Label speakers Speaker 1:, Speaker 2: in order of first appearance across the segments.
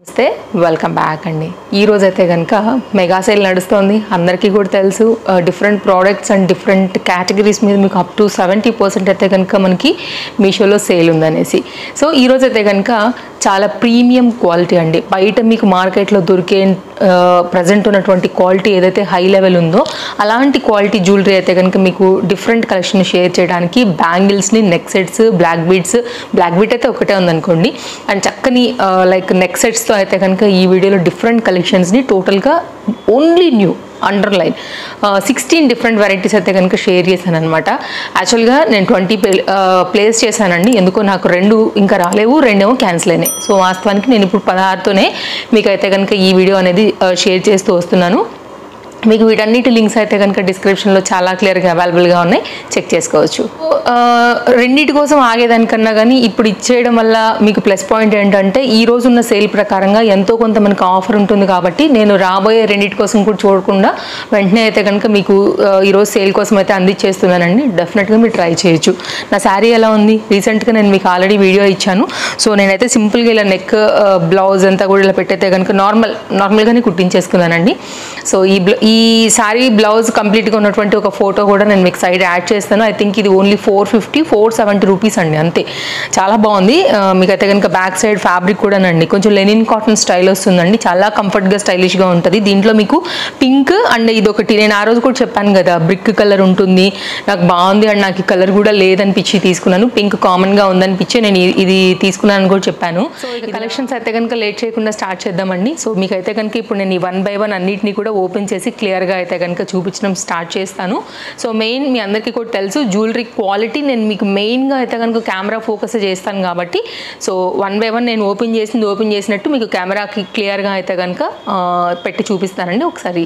Speaker 1: నమస్తే welcome back అండి. ఈ రోజు అయితే కనుక మెగా సేల్ నడుస్తుంది, అందరికీ కూడా తెలుసు. Different products and different categories మీద మీకు అప్ టు 70% అయితే కనుక మనకి మీషోలో సేల్ ఉందనేసి. సో ఈరోజు అయితే కనుక చాలా ప్రీమియం క్వాలిటీ అండి. బయట మీకు మార్కెట్లో దొరికే ప్రజెంట్ ఉన్నటువంటి క్వాలిటీ ఏదైతే హై లెవెల్ ఉందో అలాంటి క్వాలిటీ జ్యువెలరీ అయితే కనుక మీకు డిఫరెంట్ కలెక్షన్ షేర్ చేయడానికి బ్యాంగిల్స్ని, neck sets, black beads, black bead అయితే ఒకటే ఉందనుకోండి, అండ్ చక్కని లైక్ నెక్ సెట్స్తో అయితే కనుక ఈ వీడియోలో డిఫరెంట్ కలెక్షన్స్ని టోటల్గా only new underline 16 different varieties అయితే కనుక షేర్ చేశాను అనమాట. యాక్చువల్గా నేను 20 ప్లేస్ చేశానండి. ఎందుకో నాకు 2 ఇంకా రాలేవు, 2 ఏమో క్యాన్సిల్ అయినాయి. సో వాస్తవానికి నేను ఇప్పుడు 16తోనే మీకు అయితే కనుక ఈ వీడియో అనేది షేర్ చేస్తూ వస్తున్నాను. మీకు వీటన్నిటి లింక్స్ అయితే కనుక డిస్క్రిప్షన్లో చాలా క్లియర్గా అవైలబుల్గా ఉన్నాయి, చెక్ చేసుకోవచ్చు. రెండింటి కోసం ఆగేదానికన్నా కానీ ఇప్పుడు ఇచ్చేయడం వల్ల మీకు ప్లస్ పాయింట్ ఏంటంటే ఈ రోజు ఉన్న సేల్ ప్రకారంగా ఎంతో కొంత మనకు ఆఫర్ ఉంటుంది కాబట్టి నేను రాబోయే రెండింటి కోసం కూడా చూడకుండా వెంటనే అయితే కనుక మీకు ఈరోజు సేల్ కోసం అయితే అందించేస్తున్నానండి. డెఫినెట్గా మీరు ట్రై చేయొచ్చు. నా శారీ ఎలా ఉంది, రీసెంట్గా నేను మీకు ఆల్రెడీ వీడియో ఇచ్చాను. సో నేనైతే సింపుల్గా ఇలా నెక్ బ్లౌజ్ అంతా కూడా ఇలా పెట్టయితే కనుక నార్మల్గానే కుట్టించేసుకున్నానండి. సో ఈ శారీ బ్లౌజ్ కంప్లీట్గా ఉన్నటువంటి ఒక ఫోటో కూడా నేను మీకు సైడ్ యాడ్ చేస్తాను. ఐ థింక్ ఇది ఓన్లీ 470 రూపీస్ అండి, అంతే. చాలా బాగుంది. మీకు అయితే కనుక బ్యాక్ సైడ్ ఫ్యాబ్రిక్ కూడానండి కొంచెం లెనిన్ కాటన్ స్టైల్ వస్తుందండి. చాలా కంఫర్ట్గా స్టైలిష్గా ఉంటుంది. దీంట్లో మీకు పింక్ అండ్ ఇదొకటి నేను ఆ రోజు కూడా చెప్పాను కదా, బ్రిక్ కలర్ ఉంటుంది. నాకు బాగుంది అండ్ నాకు ఈ కలర్ కూడా లేదనిపించి తీసుకున్నాను. పింక్ కామన్గా ఉందనిపించి నేను ఇది తీసుకున్నాను కూడా చెప్పాను. సో ఈ కలెక్షన్స్ అయితే కనుక లేట్ చేయకుండా స్టార్ట్ చేద్దామండి. సో మీకు అయితే కనుక ఇప్పుడు నేను ఈ 1 by 1 అన్నిటిని కూడా ఓపెన్ చేసి క్లియర్గా అయితే కనుక చూపించడం స్టార్ట్ చేస్తాను. సో మెయిన్ మీ అందరికీ కూడా తెలుసు, జ్యువెలరీ క్వాలిటీ నేను మీకు మెయిన్గా అయితే కనుక కెమెరా ఫోకస్ చేస్తాను కాబట్టి సో 1 by 1 నేను ఓపెన్ చేసినట్టు మీకు కెమెరాకి క్లియర్గా అయితే కనుక పెట్టి చూపిస్తానండి. ఒకసారి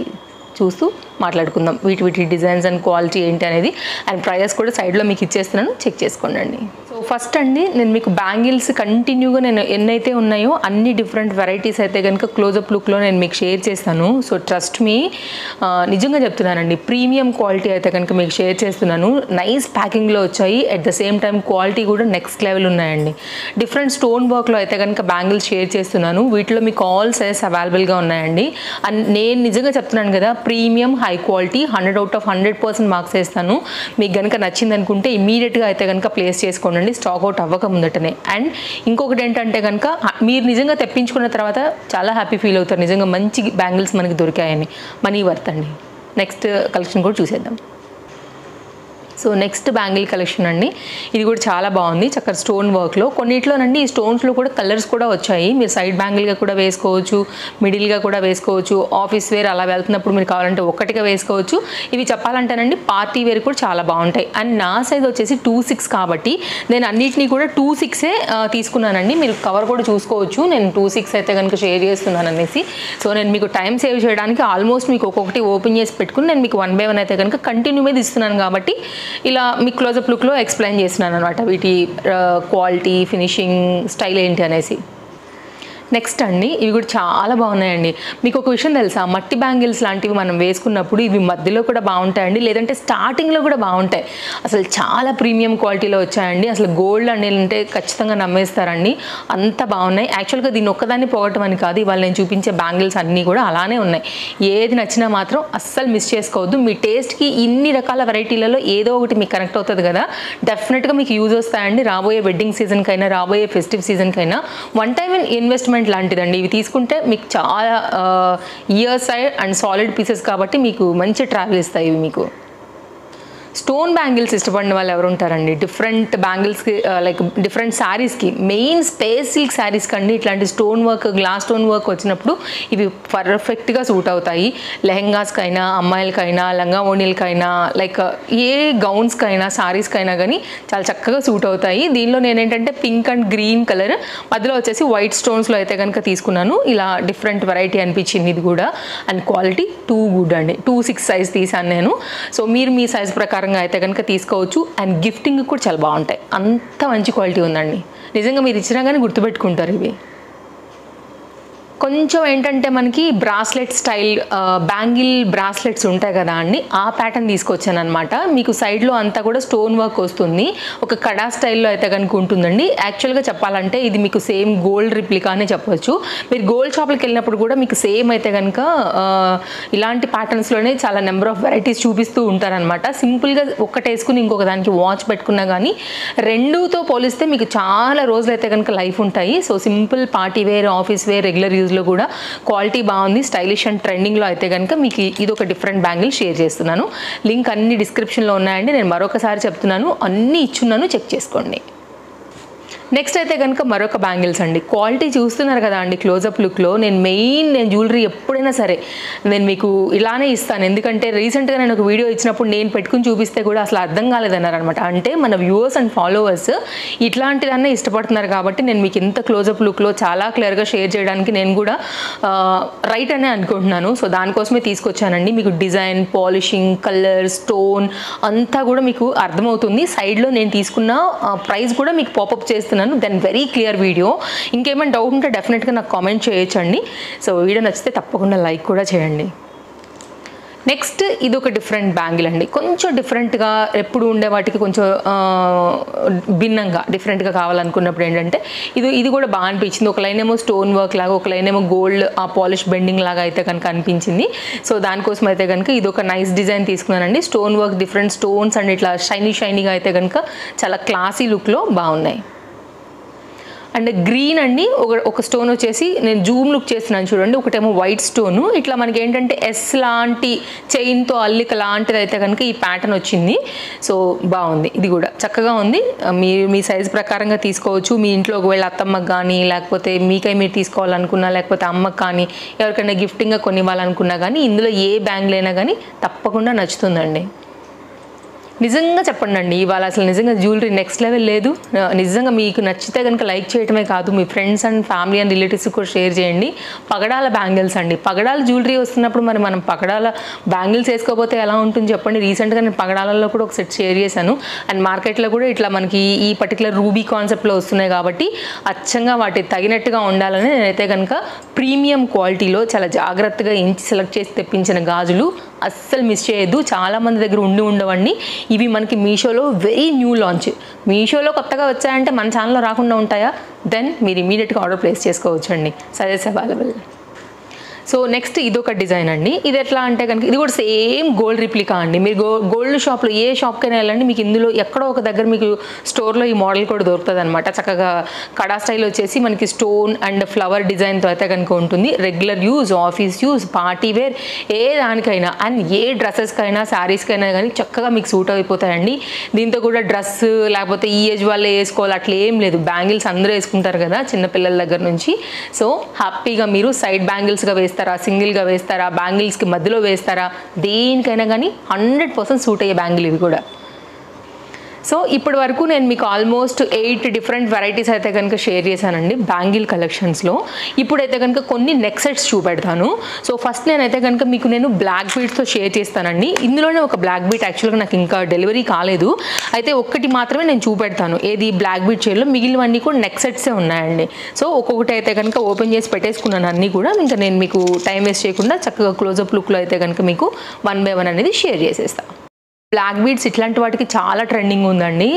Speaker 1: చూస్తూ మాట్లాడుకుందాం వీటి డిజైన్స్ అండ్ క్వాలిటీ ఏంటి అనేది, అండ్ ప్రైజెస్ కూడా సైడ్లో మీకు ఇచ్చేస్తున్నాను, చెక్ చేసుకోండి. సో ఫస్ట్ అండి నేను మీకు బ్యాంగిల్స్ కంటిన్యూగా నేను ఎన్నైతే ఉన్నాయో అన్ని డిఫరెంట్ వెరైటీస్ అయితే కనుక క్లోజప్ లుక్లో నేను మీకు షేర్ చేస్తాను. సో ట్రస్ట్ మీ, నిజంగా చెప్తున్నానండి, ప్రీమియం క్వాలిటీ అయితే కనుక మీకు షేర్ చేస్తున్నాను. నైస్ ప్యాకింగ్లో వచ్చాయి, at the same time quality కూడా నెక్స్ట్ లెవెల్ ఉన్నాయండి. డిఫరెంట్ స్టోన్ వర్క్లో అయితే కనుక బ్యాంగిల్స్ షేర్ చేస్తున్నాను. వీటిలో మీకు ఆల్ సైజెస్ అవైలబుల్గా ఉన్నాయండి. అండ్ నేను నిజంగా చెప్తున్నాను కదా, premium high quality 100 out of 100% marks వేస్తాను. మీకు కనుక నచ్చింది అనుకుంటే ఇమీడియట్గా అయితే కనుక ప్లేస్ చేసుకోండి, స్టాక్ అవుట్ అవ్వక ముందటనే. అండ్ ఇంకొకటి ఏంటంటే కనుక మీరు నిజంగా తెప్పించుకున్న తర్వాత చాలా హ్యాపీ ఫీల్ అవుతారు, నిజంగా మంచి బ్యాంగిల్స్ మనకి దొరికాయని. మనీ వర్త్ అండి. నెక్స్ట్ కలెక్షన్ కూడా చూసేద్దాం. సో నెక్స్ట్ బ్యాంగిల్ కలెక్షన్ అండి, ఇది కూడా చాలా బాగుంది. చక్కగా స్టోన్ వర్క్లో కొన్నిట్లోనండి ఈ స్టోన్స్లో కూడా కలర్స్ కూడా వచ్చాయి. మీరు సైడ్ బ్యాంగిల్గా కూడా వేసుకోవచ్చు, మిడిల్గా కూడా వేసుకోవచ్చు, ఆఫీస్ వేర్ అలా వెళ్తున్నప్పుడు మీరు కావాలంటే ఒక్కటిగా వేసుకోవచ్చు. ఇవి చెప్పాలంటేనండి పార్టీ వేర్ కూడా చాలా బాగుంటాయి. అండ్ నా సైజ్ వచ్చేసి 2.6 కాబట్టి నేను అన్నిటినీ కూడా 2.6 తీసుకున్నానండి. మీరు కవర్ కూడా చూసుకోవచ్చు, నేను 2.6 అయితే కనుక షేర్ చేస్తున్నాను అనేసి. సో నేను మీకు టైం సేవ్ చేయడానికి ఆల్మోస్ట్ మీకు ఒక్కొక్కటి ఓపెన్ చేసి పెట్టుకుని నేను మీకు 1 by 1 అయితే కనుక కంటిన్యూ మీద ఇస్తున్నాను కాబట్టి ఇలా మీ క్లోజప్ లుక్లో ఎక్స్ప్లెయిన్ చేస్తున్నాను అనమాట వీటి క్వాలిటీ, ఫినిషింగ్, స్టైల్ ఏంటి అనేసి. నెక్స్ట్ అండి ఇవి కూడా చాలా బాగున్నాయండి. మీకు ఒక విషయం తెలుసా, మట్టి బ్యాంగిల్స్ లాంటివి మనం వేసుకున్నప్పుడు ఇవి మధ్యలో కూడా బాగుంటాయండి, లేదంటే స్టార్టింగ్లో కూడా బాగుంటాయి. అసలు చాలా ప్రీమియం క్వాలిటీలో వచ్చాయండి. అసలు గోల్డ్ అంటే ఖచ్చితంగా నమ్మేస్తారండి, అంత బాగున్నాయి. యాక్చువల్గా దీన్ని ఒక్కదాన్ని పోగొట్టం అని కాదు, ఇవాళ నేను చూపించే బ్యాంగిల్స్ అన్నీ కూడా అలానే ఉన్నాయి. ఏది నచ్చినా మాత్రం అస్సలు మిస్ చేసుకోవద్దు. మీ టేస్ట్కి ఇన్ని రకాల వెరైటీలలో ఏదో ఒకటి మీకు కనెక్ట్ అవుతుంది కదా, డెఫినెట్గా మీకు యూజ్ వస్తాయండి. రాబోయే వెడ్డింగ్ సీజన్కైనా, రాబోయే ఫెస్టివ్ సీజన్కైనా వన్ టైమ్ ఇన్వెస్ట్మెంట్ లాంటిదండి. ఇవి తీసుకుంటే మీకు చాలా ఇయర్స్ అండ్ సాలిడ్ పీసెస్ కాబట్టి మీకు మంచి ట్రావెల్ ఇస్తాయి. ఇవి మీకు స్టోన్ బ్యాంగిల్స్ ఇష్టపడిన వాళ్ళు ఎవరు ఉంటారండి, డిఫరెంట్ బ్యాంగిల్స్కి లైక్ డిఫరెంట్ శారీస్కి, మెయిన్ స్పేస్ సిల్క్ శారీస్ కండి ఇట్లాంటి stone work, glass stone work వచ్చినప్పుడు ఇవి పర్ఫెక్ట్గా సూట్ అవుతాయి. లెహెంగాస్కైనా, అమ్మాయిలకైనా, లంగా ఓణీలకైనా, లైక్ ఏ గౌన్స్కైనా, శారీస్కైనా కానీ చాలా చక్కగా సూట్ అవుతాయి. దీనిలో నేనేంటంటే పింక్ అండ్ గ్రీన్ కలర్ మధ్యలో వచ్చేసి వైట్ స్టోన్స్లో అయితే కనుక తీసుకున్నాను. ఇలా డిఫరెంట్ వెరైటీ అనిపించింది ఇది కూడా. అండ్ క్వాలిటీ టూ గుడ్ అండి. 2.6 సైజ్ తీసాను నేను. సో మీరు మీ సైజ్ ప్రకారం అయితే కనుక తీసుకోవచ్చు. అండ్ గిఫ్టింగ్ కూడా చాలా బాగుంటాయి, అంత మంచి క్వాలిటీ ఉందండి. నిజంగా మీరు ఇచ్చినా కానీ గుర్తుపెట్టుకుంటారు. ఇవి కొంచెం ఏంటంటే మనకి బ్రాస్లెట్ స్టైల్ బ్యాంగిల్ బ్రాస్లెట్స్ ఉంటాయి కదా అండి, ఆ ప్యాటర్న్ తీసుకొచ్చాను అనమాట. మీకు సైడ్లో అంతా కూడా స్టోన్ వర్క్ వస్తుంది, ఒక కడా స్టైల్లో అయితే కనుక ఉంటుందండి. యాక్చువల్గా చెప్పాలంటే ఇది మీకు సేమ్ గోల్డ్ రిప్లికా అనే చెప్పొచ్చు. మీరు గోల్డ్ షాప్కి వెళ్ళినప్పుడు కూడా మీకు సేమ్ అయితే కనుక ఇలాంటి ప్యాటర్న్స్లోనే చాలా నెంబర్ ఆఫ్ వెరైటీస్ చూపిస్తూ ఉంటారనమాట. సింపుల్గా ఒక్కటి వేసుకుని ఇంకొక దానికి వాచ్ పెట్టుకున్నా కానీ రెండుతో పోలిస్తే మీకు చాలా రోజులు అయితే కనుక లైఫ్ ఉంటాయి. So simple party wear, office wear, regular యూజ్లో కూడా క్వాలిటీ బాగుంది, స్టైలిష్ అండ్ ట్రెండింగ్లో అయితే కనుక మీకు ఇది ఒక డిఫరెంట్ బ్యాంగిల్ షేర్ చేస్తున్నాను. లింక్ అన్ని డిస్క్రిప్షన్లో ఉన్నాయండి. నేను మరొకసారి చెప్తున్నాను, అన్నీ ఇచ్చున్నాను, చెక్ చేసుకోండి. నెక్స్ట్ అయితే కనుక మరొక బ్యాంగిల్స్ అండి. క్వాలిటీ చూస్తున్నారు కదా అండి క్లోజప్ లుక్లో. నేను జ్యువెలరీ ఎప్పుడైనా సరే నేను మీకు ఇలానే ఇస్తాను, ఎందుకంటే రీసెంట్గా నేను ఒక వీడియో ఇచ్చినప్పుడు నేను పెట్టుకుని చూపిస్తే కూడా అసలు అర్థం కాలేదన్నారు అనమాట. అంటే మన వ్యూవర్స్ అండ్ ఫాలోవర్స్ ఇట్లాంటిదన్నా ఇష్టపడుతున్నారు కాబట్టి నేను మీకు ఇంత క్లోజప్ లుక్లో చాలా క్లియర్గా షేర్ చేయడానికి నేను కూడా రైట్ అనే అనుకుంటున్నాను. సో దానికోసమే తీసుకొచ్చానండి. మీకు డిజైన్, పాలిషింగ్, కలర్, స్టోన్ అంతా కూడా మీకు అర్థమవుతుంది. సైడ్లో నేను తీసుకున్న ప్రైస్ కూడా మీకు పాపప్ చేస్తున్నాను. Then very clear video. ఇంకేమైనా డౌట్ ఉంటే డెఫినెట్గా నాకు కామెంట్ చేయొచ్చండి. సో వీడియో నచ్చితే తప్పకుండా లైక్ కూడా చేయండి. నెక్స్ట్ ఇది ఒక డిఫరెంట్ బ్యాంగిల్ అండి. కొంచెం డిఫరెంట్గా ఎప్పుడు ఉండే వాటికి కొంచెం భిన్నంగా డిఫరెంట్గా కావాలనుకున్నప్పుడు ఏంటంటే ఇది కూడా బాగా అనిపించింది. ఒక లైన్ ఏమో స్టోన్ వర్క్ లాగా, ఒక లైన్ ఏమో గోల్డ్ ఆ పాలిష్ బెండింగ్ లాగా అయితే కనుక అనిపించింది. సో దానికోసం అయితే కనుక ఇది ఒక నైస్ డిజైన్ తీసుకున్నానండి. Stone work, different stones and ఇట్లా షైనీగా అయితే కనుక చాలా క్లాసీ లుక్లో బాగున్నాయి. అండ్ గ్రీన్ అండి, ఒక స్టోన్ వచ్చేసి నేను జూమ్ లుక్ చేస్తున్నాను చూడండి. ఒకటేమో వైట్ స్టోను, ఇట్లా మనకి ఏంటంటే ఎస్ లాంటి చైన్తో అల్లిక లాంటిది అయితే కనుక ఈ ప్యాటర్న్ వచ్చింది. సో బాగుంది, ఇది కూడా చక్కగా ఉంది. మీ సైజ్ ప్రకారంగా తీసుకోవచ్చు. మీ ఇంట్లో ఒకవేళ అత్తమ్మకి కానీ, లేకపోతే మీకై మీరు తీసుకోవాలనుకున్నా, లేకపోతే అమ్మకి కానీ ఎవరికైనా గిఫ్టింగ్గా కొనివ్వాలనుకున్నా కానీ ఇందులో ఏ బ్యాంగిల్ అయినా కానీ తప్పకుండా నచ్చుతుందండి. నిజంగా చెప్పండి అండి, ఇవాళ అసలు నిజంగా జ్యువెలరీ నెక్స్ట్ లెవెల్ లేదు. నిజంగా మీకు నచ్చితే కనుక లైక్ చేయడమే కాదు, మీ friends and family and relatives కూడా షేర్ చేయండి. పగడాల బ్యాంగిల్స్ అండి, పగడాల జ్యువెలరీ వస్తున్నప్పుడు మనం పగడాల బ్యాంగిల్స్ వేసుకోకపోతే ఎలా ఉంటుంది చెప్పండి. రీసెంట్గా నేను పగడాలలో కూడా ఒక సెట్ షేర్ చేశాను. అండ్ మార్కెట్లో కూడా ఇట్లా మనకి ఈ పర్టికులర్ రూబీ కాన్సెప్ట్లో వస్తున్నాయి కాబట్టి అచ్చంగా వాటి తగినట్టుగా ఉండాలని నేనైతే కనుక ప్రీమియం క్వాలిటీలో చాలా జాగ్రత్తగా ఎంచి సెలెక్ట్ చేసి తెప్పించిన గాజులు అస్సలు మిస్ చేయొద్దు. చాలామంది దగ్గర ఉండవండి. ఇవి మనకి మీషోలో వెరీ న్యూ లాంచ్. మీషోలో కొత్తగా వచ్చాయంటే మన ఛానల్లో రాకుండా ఉంటాయా? దెన్ మీరు ఇమీడియట్గా ఆర్డర్ ప్లేస్ చేసుకోవచ్చండి. సజెస్ అవైలబుల్. సో నెక్స్ట్ ఇదొక డిజైన్ అండి. ఇది ఎట్లా అంటే కనుక ఇది కూడా సేమ్ గోల్డ్ రిప్లికా అండి. మీరు గోల్డ్ షాప్లో ఏ షాప్కైనా వెళ్ళండి, మీకు ఇందులో ఎక్కడో ఒక దగ్గర మీకు స్టోర్లో ఈ మోడల్ కూడా దొరుకుతుంది అనమాట. చక్కగా కడా స్టైల్ వచ్చేసి మనకి స్టోన్ అండ్ ఫ్లవర్ డిజైన్తో అయితే కనుక ఉంటుంది. Regular use, office use, party wear ఏ దానికైనా అండ్ ఏ డ్రెస్సెస్కైనా, శారీస్కైనా కానీ చక్కగా మీకు సూట్ అయిపోతాయండి. దీంతో కూడా డ్రెస్ లేకపోతే ఈ ఏజ్ వాళ్ళే వేసుకోవాలి అట్లా ఏం లేదు. బ్యాంగిల్స్ అందరూ వేసుకుంటారు కదా చిన్నపిల్లల దగ్గర నుంచి. సో హ్యాపీగా మీరు సైడ్ బ్యాంగిల్స్గా వేస్తారా, సింగిల్గా వేస్తారా, బ్యాంగిల్స్కి మధ్యలో వేస్తారా, దేనికైనా కానీ 100% సూట్ అయ్యే బ్యాంగిల్ ఇవి కూడా. సో ఇప్పటి వరకు నేను మీకు ఆల్మోస్ట్ 8 డిఫరెంట్ వెరైటీస్ అయితే కనుక షేర్ చేశానండి బ్యాంగిల్ కలెక్షన్స్లో. ఇప్పుడైతే కనుక కొన్ని నెక్ సెట్స్ చూపెడతాను. సో ఫస్ట్ నేనైతే కనుక మీకు నేను బ్లాక్ బీడ్స్తో షేర్ చేస్తానండి. ఇందులోనే ఒక బ్లాక్ బీట్ యాక్చువల్గా నాకు ఇంకా డెలివరీ కాలేదు, అయితే ఒక్కటి మాత్రమే నేను చూపెడతాను. ఏది బ్లాక్ బీట్ చైర్లో, మిగిలినవన్నీ కూడా నెక్ సెట్సే ఉన్నాయండి. సో ఒక్కొక్కటి అయితే కనుక ఓపెన్ చేసి పెట్టేసుకున్నాను అన్నీ కూడా. ఇంకా నేను మీకు టైం వేస్ట్ చేయకుండా చక్కగా క్లోజప్ లుక్లో అయితే కనుక మీకు 1 by 1 అనేది షేర్ చేసేస్తాను. బ్లాక్ బీడ్స్ ఇట్లాంటి వాటికి చాలా ట్రెండింగ్ ఉందండి.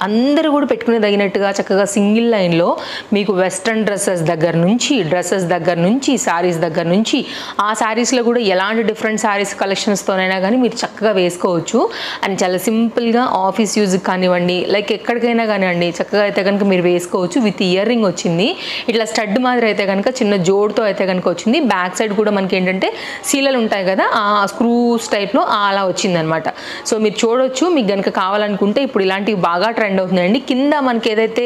Speaker 1: అందరూ కూడా పెట్టుకునే తగినట్టుగా చక్కగా సింగిల్ లైన్లో మీకు వెస్ట్రన్ డ్రెస్సెస్ దగ్గర నుంచి శారీస్ దగ్గర నుంచి, ఆ శారీస్లో కూడా ఎలాంటి డిఫరెంట్ శారీస్ కలెక్షన్స్తోనైనా కానీ మీరు చక్కగా వేసుకోవచ్చు. అండ్ చాలా సింపుల్గా ఆఫీస్ యూజ్కి కానివ్వండి, లైక్ ఎక్కడికైనా కానివ్వండి చక్కగా అయితే కనుక మీరు వేసుకోవచ్చు. విత్ ఇయర్ రింగ్ వచ్చింది, ఇట్లా స్టడ్ మాదిరి అయితే కనుక చిన్న జోడ్తో అయితే కనుక వచ్చింది. బ్యాక్ సైడ్ కూడా మనకి ఏంటంటే సీలలు ఉంటాయి కదా, ఆ స్క్రూస్ టైప్లో అలా వచ్చిందనమాట. సో మీరు చూడొచ్చు. మీకు కనుక కావాలనుకుంటే ఇప్పుడు ఇలాంటివి బాగా ట్రెండ్ అవుతున్నాయండి. కింద మనకి ఏదైతే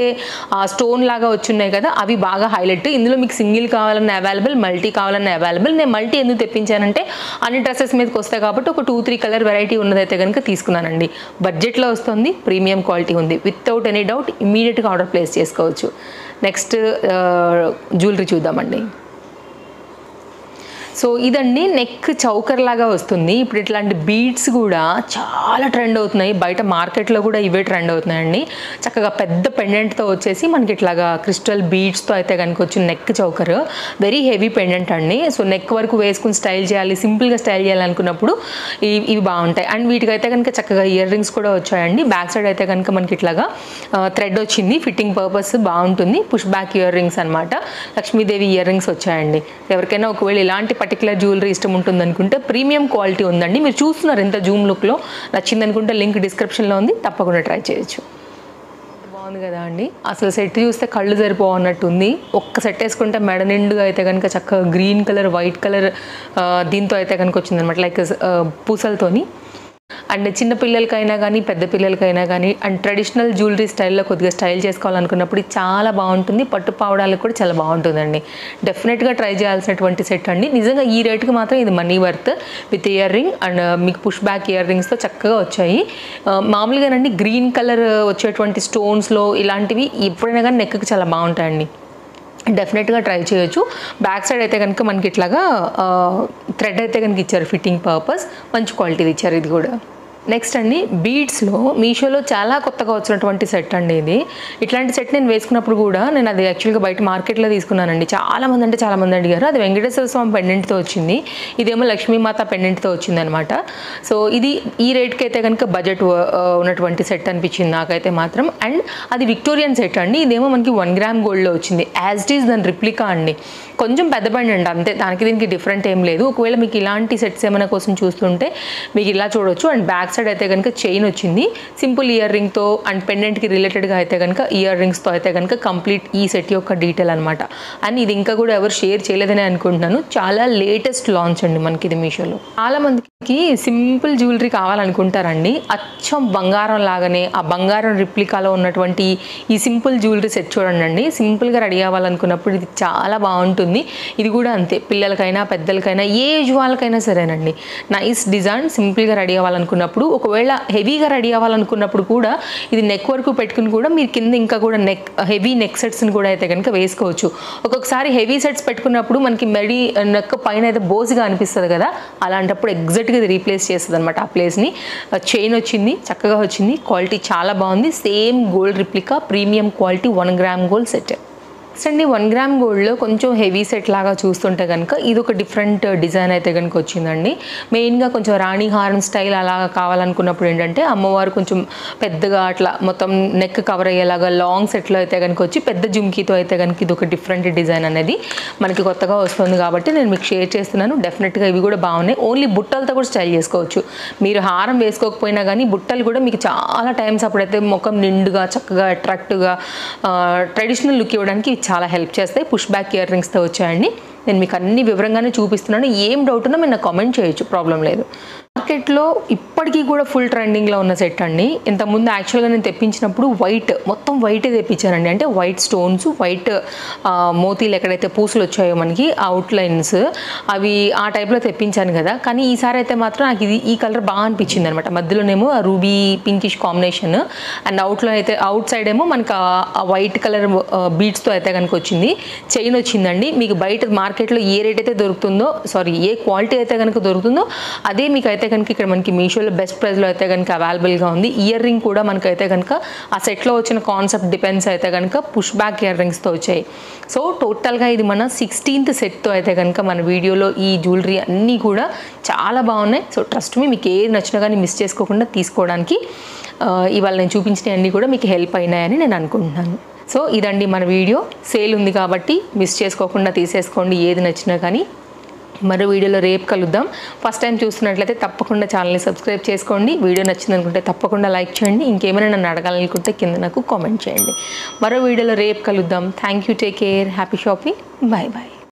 Speaker 1: స్టోన్ లాగా వచ్చున్నాయి కదా అవి బాగా హైలైట్. ఇందులో మీకు సింగిల్ కావాలన్నా అవైలబుల్, మల్టీ కావాలన్నా అవైలబుల్. నేను మల్టీ ఎందుకు తెప్పించానంటే అన్ని డ్రెస్సెస్ మీదకి వస్తాయి కాబట్టి ఒక 2-3 కలర్ వెరైటీ ఉన్నదైతే కనుక తీసుకున్నానండి. బడ్జెట్లో వస్తుంది, ప్రీమియం క్వాలిటీ ఉంది. వితౌట్ ఎనీ డౌట్ ఇమీడియట్గా ఆర్డర్ ప్లేస్ చేసుకోవచ్చు. నెక్స్ట్ జ్యువెలరీ చూద్దామండి. సో ఇదండి నెక్ చౌకర్ లాగా వస్తుంది. ఇప్పుడు ఇట్లాంటి బీడ్స్ కూడా చాలా ట్రెండ్ అవుతున్నాయి, బయట మార్కెట్లో కూడా ఇవే ట్రెండ్ అవుతున్నాయండి. చక్కగా పెద్ద పెండెంట్తో వచ్చేసి మనకి ఇట్లాగా క్రిస్టల్ బీడ్స్తో అయితే కనుక వచ్చిన neck choker, very heavy pendant అండి. సో నెక్ వరకు వేసుకుని స్టైల్ చేయాలి, సింపుల్గా స్టైల్ చేయాలనుకున్నప్పుడు ఇవి బాగుంటాయి. అండ్ వీటికైతే కనుక చక్కగా ఇయర్ రింగ్స్ కూడా వచ్చాయండి. బ్యాక్ సైడ్ అయితే కనుక మనకి ఇట్లాగా థ్రెడ్ వచ్చింది, ఫిట్టింగ్ పర్పస్ బాగుంటుంది. పుష్ బ్యాక్ ఇయర్ రింగ్స్ అనమాట, లక్ష్మీదేవి ఇయర్ రింగ్స్ వచ్చాయండి. ఎవరికైనా ఒకవేళ ఇలాంటి పర్టికులర్ జ్యువెలరీ ఇష్టం ఉంటుంది అనుకుంటే ప్రీమియం క్వాలిటీ ఉందండి. మీరు చూస్తున్నారు ఎంత జూమ్ లుక్లో, నచ్చింది అనుకుంటే లింక్ డిస్క్రిప్షన్లో ఉంది, తప్పకుండా ట్రై చేయొచ్చు. బాగుంది కదా అండి, అసలు సెట్ చూస్తే కళ్ళు సరిపోవన్నట్టుంది. ఒక్క సెట్ వేసుకుంటే మెడ నిండుగా అయితే కనుక చక్కగా గ్రీన్ కలర్ వైట్ కలర్ దీంతో అయితే కనుక వచ్చిందనమాట, లైక్ పూసలతోని. అండ్ చిన్న పిల్లలకైనా కానీ పెద్ద పిల్లలకైనా కానీ అండ్ ట్రెడిషనల్ జ్యువెలరీ స్టైల్లో కొద్దిగా స్టైల్ చేసుకోవాలనుకున్నప్పుడు ఇది చాలా బాగుంటుంది. పట్టు పావడాలకు కూడా చాలా బాగుంటుందండి. డెఫినెట్గా ట్రై చేయాల్సినటువంటి సెట్ అండి. నిజంగా ఈ రేటుకి మాత్రం ఇది money worth. With ear ring and మీకు పుష్ బ్యాక్ ఇయర్ రింగ్స్తో చక్కగా వచ్చాయి. మామూలుగానండి గ్రీన్ కలర్ వచ్చేటువంటి స్టోన్స్లో ఇలాంటివి ఎప్పుడైనా కానీ నెక్కి చాలా బాగుంటాయండి. డెఫినెట్గా ట్రై చేయొచ్చు. బ్యాక్ సైడ్ అయితే కనుక మనకి ఇట్లాగా థ్రెడ్ అయితే కనుక ఇచ్చారు, ఫిట్టింగ్ పర్పస్ మంచి క్వాలిటీది ఇచ్చారు. ఇది కూడా నెక్స్ట్ అండి మీషోలో మీషోలో చాలా కొత్తగా వచ్చినటువంటి సెట్ అండి ఇది. ఇట్లాంటి సెట్ నేను వేసుకున్నప్పుడు కూడా నేను అది యాక్చువల్గా బయట మార్కెట్లో తీసుకున్నానండి. చాలామంది అడిగారు. అది వెంకటేశ్వర స్వామి పెండెంట్తో వచ్చింది, ఇదేమో లక్ష్మీమాత పెండెంట్తో వచ్చింది అనమాట. సో ఇది ఈ రేట్కి అయితే కనుక బడ్జెట్ ఉన్నటువంటి సెట్ అనిపించింది నాకైతే మాత్రం. అండ్ అది విక్టోరియన్ సెట్ అండి. ఇదేమో మనకి 1 గ్రామ్ గోల్డ్లో వచ్చింది, యాజ్ ఇట్ ఈస్ దాని రిప్లికా అండి. కొంచెం పెద్ద పెండెంట్ అంతే, దానికి దీనికి డిఫరెంట్ ఏం లేదు. ఒకవేళ మీకు ఇలాంటి సెట్స్ ఏమైనా కోసం చూస్తుంటే మీకు ఇలా చూడొచ్చు. అండ్ బ్యాక్ సైడ్ అయితే కనుక చైన్ వచ్చింది, సింపుల్ ఇయర్ రింగ్తో అండ్ పెండెంట్కి రిలేటెడ్గా అయితే కనుక ఇయర్ రింగ్స్తో అయితే కనుక కంప్లీట్ ఈ సెట్ యొక్క డీటెయిల్ అనమాట. అండ్ ఇది ఇంకా కూడా ఎవరు షేర్ చేయలేదని అనుకుంటున్నాను. చాలా లేటెస్ట్ లాంచ్ అండి మనకి ఇది మీషోలో. చాలా మందికి సింపుల్ జ్యువెలరీ కావాలనుకుంటారండి. అచ్చం బంగారం లాగానే ఆ బంగారం రిప్లికాలో ఉన్నటువంటి ఈ సింపుల్ జ్యువెలరీ సెట్ చూడండి. సింపుల్గా రెడీ అవ్వాలనుకున్నప్పుడు ఇది చాలా బాగుంటుంది. ఇది కూడా అంతే, పిల్లలకైనా పెద్దలకైనా ఏ ఏజ్ వాళ్ళకైనా సరేనండి. నైస్ డిజైన్, సింపుల్గా రెడీ అవ్వాలనుకున్నప్పుడు, ఒకవేళ హెవీగా రెడీ అవ్వాలనుకున్నప్పుడు కూడా ఇది నెక్ వరకు పెట్టుకుని కూడా మీరు కింద ఇంకా కూడా హెవీ నెక్ సెట్స్ని కూడా అయితే కనుక వేసుకోవచ్చు. ఒక్కొక్కసారి హెవీ సెట్స్ పెట్టుకున్నప్పుడు మనకి మెడి నెక్ పైన అయితే బోసిగా అనిపిస్తుంది కదా, అలాంటప్పుడు ఎగ్జాక్ట్గా ఇది రీప్లేస్ చేస్తుంది అనమాట ఆ ప్లేస్ని. చైన్ వచ్చింది, చక్కగా వచ్చింది, క్వాలిటీ చాలా బాగుంది. Same gold replica, premium quality 1 gram gold set. అండి 1 గ్రామ్ గోల్డ్లో కొంచెం హెవీ సెట్ లాగా చూస్తుంటే కనుక ఇది ఒక డిఫరెంట్ డిజైన్ అయితే కనుక వచ్చిందండి. మెయిన్గా కొంచెం రాణి హారం స్టైల్ అలా కావాలనుకున్నప్పుడు ఏంటంటే అమ్మవారు కొంచెం పెద్దగా అట్లా మొత్తం నెక్ కవర్ అయ్యేలాగా లాంగ్ సెట్లో అయితే కనుక వచ్చి పెద్ద జుమ్కీతో అయితే కనుక ఇది ఒక డిఫరెంట్ డిజైన్ అనేది మనకి కొత్తగా వస్తుంది కాబట్టి నేను మీకు షేర్ చేస్తున్నాను. డెఫినెట్గా ఇవి కూడా బాగున్నాయి. ఓన్లీ బుట్టలతో కూడా స్టైల్ చేసుకోవచ్చు. మీరు హారం వేసుకోకపోయినా కానీ బుట్టలు కూడా మీకు చాలా టైమ్స్ అప్పుడైతే ముఖం నిండుగా చక్కగా అట్రాక్టివ్గా ట్రెడిషనల్ లుక్ ఇవ్వడానికి చాలా హెల్ప్ చేస్తాయి. పుష్ బ్యాక్ ఇయర్ రింగ్స్తో వచ్చాయండి. నేను మీకు అన్ని వివరంగానే చూపిస్తున్నాను. ఏం డౌట్ ఉన్నా మీరు నాకు కామెంట్ చేయొచ్చు, ప్రాబ్లం లేదు. మార్కెట్లో ఇప్పటికీ కూడా ఫుల్ ట్రెండింగ్లో ఉన్న సెట్ అండి. ఇంతకుముందు యాక్చువల్గా నేను తెప్పించినప్పుడు మొత్తం వైటే తెప్పించానండి. అంటే వైట్ స్టోన్స్, వైట్ మోతీలు ఎక్కడైతే పూసలు వచ్చాయో మనకి అవుట్లైన్స్, అవి ఆ టైప్లో తెప్పించాను కదా. కానీ ఈసారి అయితే మాత్రం నాకు ఈ కలర్ బాగా అనిపించింది అనమాట. మధ్యలోనేమో ruby pinkish combination and outside ఏమో మనకు ఆ వైట్ కలర్ బీడ్స్తో అయితే కనుక వచ్చింది. చైన్ వచ్చిందండి. మీకు బయట మార్కెట్లో ఏ రేట్ అయితే దొరుకుతుందో, ఏ క్వాలిటీ అయితే కనుక దొరుకుతుందో అదే మీకు అయితే కనుక ఇక్కడ మనకి మీషోలో బెస్ట్ ప్రైస్లో అయితే కనుక అవైలబుల్గా ఉంది. ఇయర్ రింగ్ కూడా మనకైతే కనుక ఆ సెట్లో వచ్చిన కాన్సెప్ట్ డిపెండ్స్ అయితే కనుక పుష్ బ్యాక్ ఇయర్ రింగ్స్తో వచ్చాయి. సో టోటల్గా ఇది మన 16th సెట్తో అయితే కనుక మన వీడియోలో ఈ జ్యువెలరీ అన్నీ కూడా చాలా బాగున్నాయి. సో ట్రస్ట్ మీ, మీకు ఏది నచ్చినా కానీ మిస్ చేసుకోకుండా తీసుకోవడానికి ఇవాళ నేను చూపించిన అన్నీ కూడా మీకు హెల్ప్ అయినాయని నేను అనుకుంటున్నాను. సో ఇదండి మన వీడియో. సేల్ ఉంది కాబట్టి మిస్ చేసుకోకుండా తీసేసుకోండి ఏది నచ్చినా కానీ. మరో వీడియోలో రేపు కలుద్దాం. ఫస్ట్ టైం చూస్తున్నట్లయితే తప్పకుండా ఛానల్ని సబ్స్క్రైబ్ చేసుకోండి. వీడియో నచ్చిందనుకుంటే తప్పకుండా లైక్ చేయండి. ఇంకేమైనా నన్ను అడగాలనుకుంటే కింద నాకు కామెంట్ చేయండి. మరో వీడియోలో రేపు కలుద్దాం. Thank you, take care, happy shopping, bye bye.